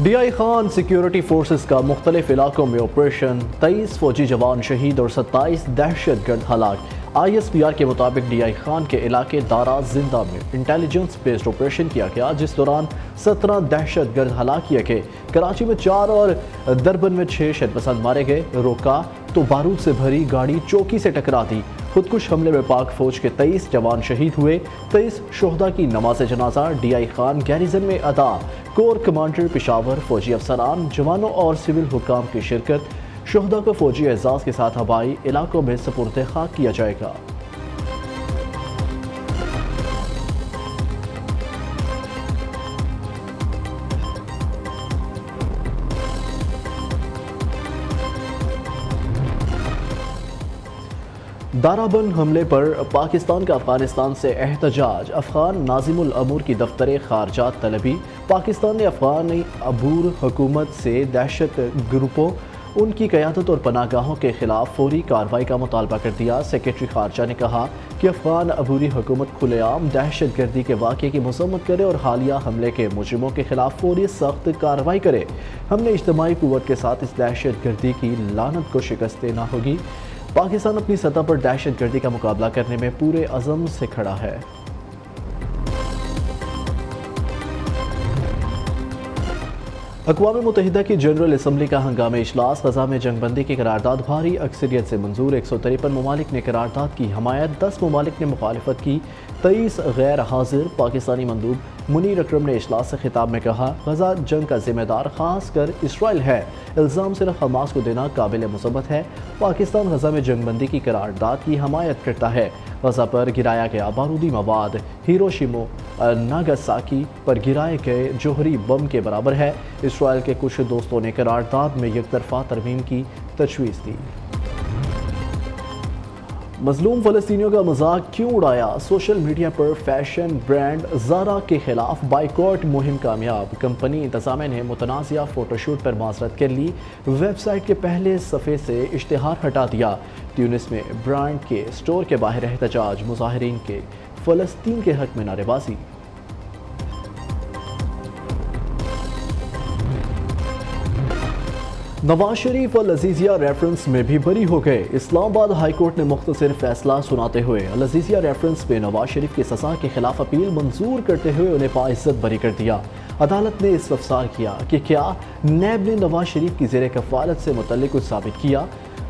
D I Khan security forces کا مختلف علاقوں میں آپریشن، 23 فوجی جوان شہید اور 27 دہشت گرد ہلاک۔ آئی ایس پی آر کے مطابق ڈی آئی خان کے علاقے دارا زندہ میں انٹیلیجنس بیسڈ آپریشن کیا گیا، جس دوران 17 دہشت گرد ہلاک کیے گئے۔ کراچی میں 4 اور دربن میں 6 شدت پسند مارے گئے۔ روکا تو بارود سے بھری گاڑی چوکی سے ٹکرا دی۔ خودکش حملے میں پاک فوج کے 23 جوان شہید ہوئے۔ 23 شہداء کی نماز جنازہ ڈی آئی خان گیریزن میں ادا۔ کور کمانڈر پشاور، فوجی افسران، جوانوں اور سول حکام کی شرکت۔ شہداء کو فوجی اعزاز کے ساتھ آبائی علاقوں میں سپرد خاک کیا جائے گا۔ دارا بند حملے پر پاکستان کا افغانستان سے احتجاج۔ افغان ناظم الامور کی دفتر خارجات طلبی۔ پاکستان نے افغانی عبور حکومت سے دہشت گروپوں، ان کی قیادت اور پناہ گاہوں کے خلاف فوری کارروائی کا مطالبہ کر دیا۔ سیکرٹری خارجہ نے کہا کہ افغان عبوری حکومت کھلے عام دہشت گردی کے واقعے کی مذمت کرے اور حالیہ حملے کے مجرموں کے خلاف فوری سخت کارروائی کرے۔ ہم نے اجتماعی قوت کے ساتھ اس دہشت گردی کی لعنت کو شکست دینا ہوگی۔ پاکستان اپنی سطح پر دہشت گردی کا مقابلہ کرنے میں پورے عزم سے کھڑا ہے۔ اقوام متحدہ کی جنرل اسمبلی کا ہنگامی اجلاس۔ غزہ میں جنگ بندی کی قرارداد بھاری اکثریت سے منظور۔ 153 ممالک نے قرارداد کی حمایت، 10 ممالک نے مخالفت کی، 23 غیر حاضر۔ پاکستانی مندوب منیر اکرم نے اجلاس سے خطاب میں کہا، غزہ جنگ کا ذمہ دار خاص کر اسرائیل ہے، الزام صرف حماس کو دینا قابل مذمت ہے۔ پاکستان غزہ میں جنگ بندی کی قرارداد کی حمایت کرتا ہے۔ غزہ پر گرایا گیا بارودی مواد ہیروشیما ناگاساکی پر گرائے گئے جوہری بم کے برابر ہے۔ اسرائیل کے کچھ دوستوں نے قرارداد میں یک طرفہ ترمیم کی تجویز دی۔ مظلوم فلسطینیوں کا مذاق کیوں اڑایا؟ سوشل میڈیا پر فیشن برانڈ زارا کے خلاف بائیکاٹ مہم کامیاب۔ کمپنی انتظامیہ نے متنازعہ فوٹو شوٹ پر معذرت کر لی، ویب سائٹ کے پہلے صفحے سے اشتہار ہٹا دیا۔ تیونس میں برانڈ کے سٹور کے باہر احتجاج، مظاہرین کے فلسطین کے حق میں نعرے بازی۔ نواز شریف العزیزیہ ریفرنس میں بھی بری ہو گئے۔ اسلام آباد ہائی کورٹ نے مختصر فیصلہ سناتے ہوئے العزیزیہ ریفرنس میں نواز شریف کی سزا کے خلاف اپیل منظور کرتے ہوئے انہیں باعزت بری کر دیا۔ عدالت نے استفسار کیا کہ کیا نیب نے نواز شریف کی زیر کفالت سے متعلق کچھ ثابت کیا؟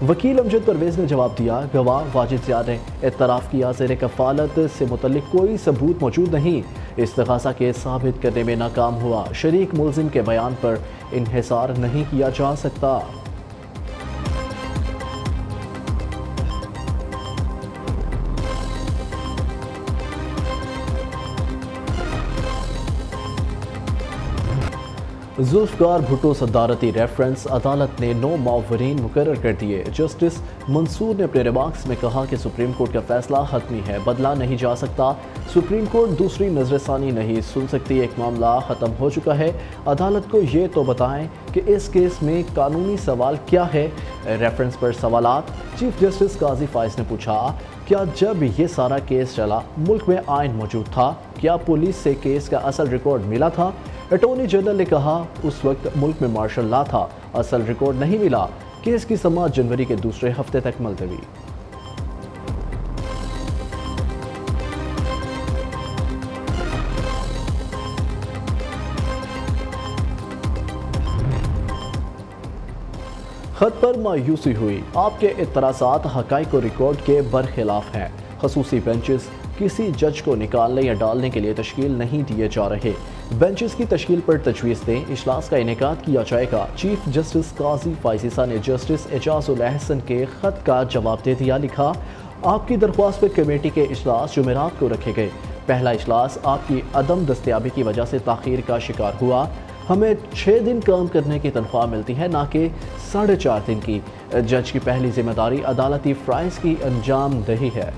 وکیل امجد پرویز نے جواب دیا، گواہ واجد زیاد نے اعتراف کیا زیر کفالت سے متعلق کوئی ثبوت موجود نہیں۔ استغاثہ کیس ثابت کرنے میں ناکام ہوا۔ شریک ملزم کے بیان پر انحصار نہیں کیا جا سکتا۔ ذوالفقار بھٹو صدارتی ریفرنس۔ عدالت نے 9 معاورین مقرر کر دیے۔ جسٹس منصور نے اپنے ریمارکس میں کہا کہ سپریم کورٹ کا فیصلہ حتمی ہے، بدلا نہیں جا سکتا۔ سپریم کورٹ دوسری نظر ثانی نہیں سن سکتی، ایک معاملہ ختم ہو چکا ہے۔ عدالت کو یہ تو بتائیں کہ اس کیس میں قانونی سوال کیا ہے۔ ریفرنس پر سوالات۔ چیف جسٹس قاضی فائز نے پوچھا، کیا جب یہ سارا کیس چلا ملک میں آئین موجود تھا؟ کیا پولیس سے کیس کا اصل ریکارڈ ملا تھا؟ اٹارنی جنرل نے کہا، اس وقت ملک میں مارشل لا تھا، اصل ریکارڈ نہیں ملا۔ کیس کی سماعت جنوری کے دوسرے ہفتے تک ملتوی۔ خط پر مایوسی ہوئی، آپ کے اعتراضات حقائق و ریکارڈ کے برخلاف ہیں۔ خصوصی بینچز کسی جج کو نکالنے یا ڈالنے کے لیے تشکیل نہیں دیے جا رہے۔ بینچز کی تشکیل پر تجویز دیں، اجلاس کا انعقاد کیا جائے گا۔ چیف جسٹس قاضی فائزہ نے جسٹس اعجاز الاحسن کے خط کا جواب دے دیا، لکھا، آپ کی درخواست پر کمیٹی کے اجلاس جمعرات کو رکھے گئے۔ پہلا اجلاس آپ کی عدم دستیابی کی وجہ سے تاخیر کا شکار ہوا۔ ہمیں 6 دن کام کرنے کی تنخواہ ملتی ہے، نہ کہ 4.5 دن کی۔ جج کی پہلی ذمہ داری عدالتی فرائض کی انجام دہی ہے۔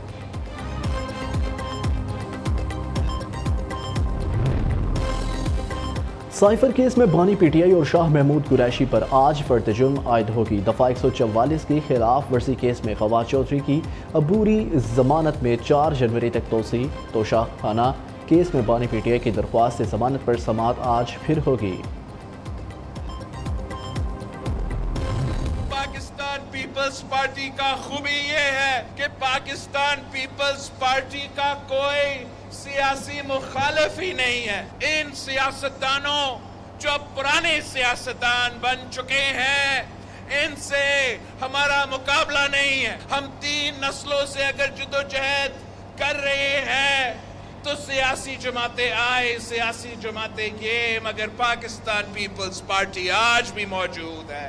سائفر کیس میں بانی پی ٹی آئی اور شاہ محمود قریشی پر آج فرد جرم عائد ہوگی۔ دفعہ 144 کی خلاف ورزی کیس میں فواد چودھری کی عبوری ضمانت میں 4 جنوری تک توسیع۔ توشہ خانہ کیس میں بانی پی ٹی آئی کی درخواست ضمانت پر سماعت آج پھر ہوگی۔ پارٹی کا خوبی یہ ہے کہ پاکستان پیپلز پارٹی کا کوئی سیاسی مخالف ہی نہیں ہے. ان سیاستدانوں جو پرانے سیاستدان بن چکے ہیں ان سے ہمارا مقابلہ نہیں ہے. ہم 3 نسلوں سے اگر جدوجہد کر رہے ہیں تو سیاسی جماعتیں آئے, سیاسی جماعتیں گئے, مگر پاکستان پیپلز پارٹی آج بھی موجود ہے.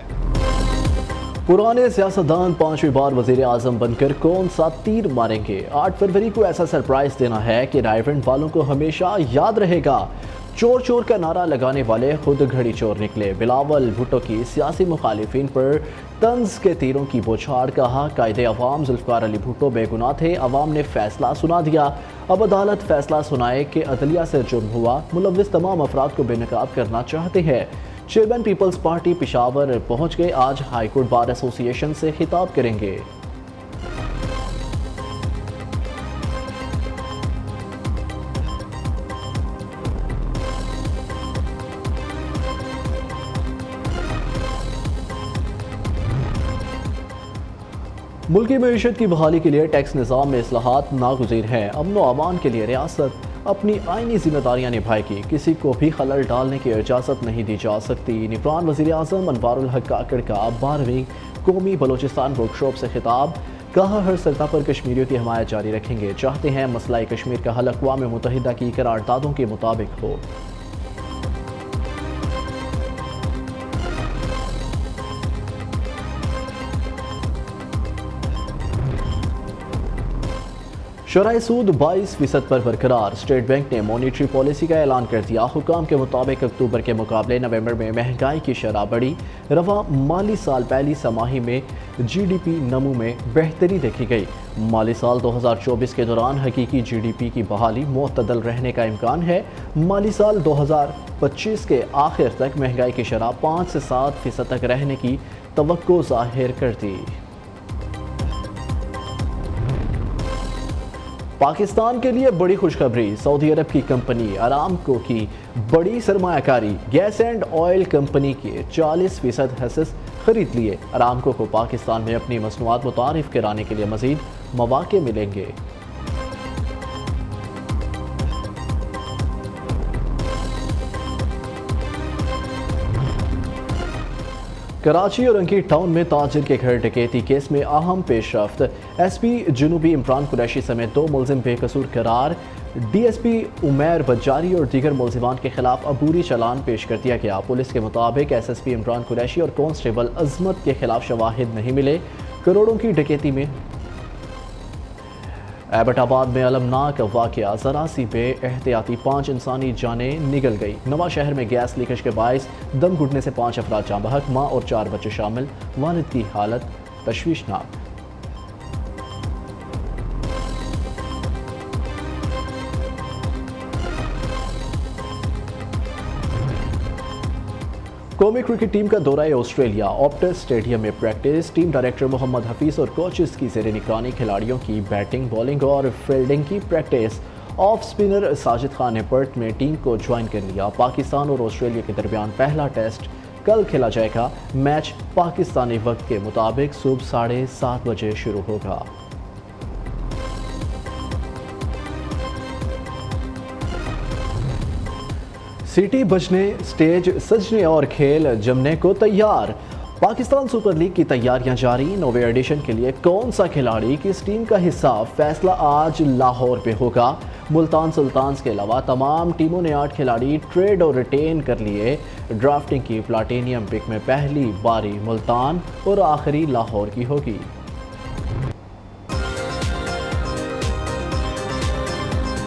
پرانے سیاستدان 5ویں بار وزیر اعظم بن کر کون سا تیر ماریں گے؟ 8 فروری کو ایسا سرپرائز دینا ہے کہ رائے ونڈ والوں کو ہمیشہ یاد رہے گا. چور چور کا نعرہ لگانے والے خود گھڑی چور نکلے. بلاول بھٹو کی سیاسی مخالفین پر طنز کے تیروں کی بوچھاڑ. کہا قائد عوام ذوالفقار علی بھٹو بے گناہ تھے, عوام نے فیصلہ سنا دیا, اب عدالت فیصلہ سنائے کہ عدلیہ سے جرم ہوا. ملوث تمام افراد کو بے نقاب کرنا چاہتے ہیں. چیئرمین پیپلز پارٹی پشاور پہنچ گئے. آج ہائی کورٹ بار ایسوسی ایشن سے خطاب کریں گے. ملکی معیشت کی بحالی کے لیے ٹیکس نظام میں اصلاحات ناگزیر ہیں. امن و امان کے لیے ریاست اپنی آئینی ذمہ داریاں نبھائے گی. کسی کو بھی خلل ڈالنے کی اجازت نہیں دی جا سکتی. نگران وزیر اعظم انوار الحق کاکڑ کا 12ویں قومی بلوچستان ورک شاپ سے خطاب. کہا ہر سطح پر کشمیریوں کی حمایت جاری رکھیں گے. چاہتے ہیں مسئلہ کشمیر کا حل اقوام متحدہ کی قراردادوں کے مطابق ہو. شرح سود 22% پر برقرار. اسٹیٹ بینک نے مانیٹری پالیسی کا اعلان کر دیا. حکام کے مطابق اکتوبر کے مقابلے نومبر میں مہنگائی کی شرح بڑھی. رواں مالی سال پہلی سماہی میں جی ڈی پی نمو میں بہتری دیکھی گئی. مالی سال 2024 کے دوران حقیقی جی ڈی پی کی بحالی معتدل رہنے کا امکان ہے. مالی سال 2025 کے آخر تک مہنگائی کی شرح 5 سے 7% تک رہنے کی توقع ظاہر کر دی. پاکستان کے لیے بڑی خوشخبری. سعودی عرب کی کمپنی ارامکو کی بڑی سرمایہ کاری. گیس اینڈ آئل کمپنی کے 40% حصص خرید لیے. ارامکو کو پاکستان میں اپنی مصنوعات متعارف کرانے کے لیے مزید مواقع ملیں گے. کراچی اور انکی ٹاؤن میں تاجر کے گھر ڈکیتی کیس میں اہم پیش رفت. ایس پی جنوبی عمران قریشی سمیت 2 ملزم بے قصور قرار. ڈی ایس پی عمیر بجاری اور دیگر ملزمان کے خلاف عبوری چالان پیش کر دیا گیا. پولیس کے مطابق S S P Imran Qureshi اور کانسٹیبل عظمت کے خلاف شواہد نہیں ملے. کروڑوں کی ڈکیتی میں ایبٹ آباد میں المناک واقعہ. ذرا سی بے احتیاطی 5 انسانی جانیں نگل گئی. نواں شہر میں گیس لیکیج کے باعث دم گھٹنے سے 5 افراد جاں بحق. ماں اور 4 بچے شامل. والد کی حالت تشویشناک. قومی کرکٹ ٹیم کا دورہ آسٹریلیا. آپٹس اسٹیڈیم میں پریکٹس. ٹیم ڈائریکٹر محمد حفیظ اور کوچز کی زیر نگرانی کھلاڑیوں کی بیٹنگ بالنگ اور فیلڈنگ کی practice. Off spinner Sajid Khan نے پرتھ میں ٹیم کو جوائن کر لیا. پاکستان اور آسٹریلیا کے درمیان پہلا ٹیسٹ کل کھیلا جائے گا. میچ پاکستانی وقت کے مطابق صبح 7:30 بجے شروع ہوگا. سٹی بجنے، سٹیج سجنے اور کھیل جمنے کو تیار. پاکستان سپر لیگ کی تیاریاں جاری. 9ویں ایڈیشن کے لیے کون سا کھلاڑی کس ٹیم کا حصہ، فیصلہ آج لاہور پہ ہوگا. ملتان سلطانز کے علاوہ تمام ٹیموں نے 8 کھلاڑی ٹریڈ اور ریٹین کر لیے. ڈرافٹنگ کی پلاٹینیم پک میں پہلی باری ملتان اور آخری لاہور کی ہوگی.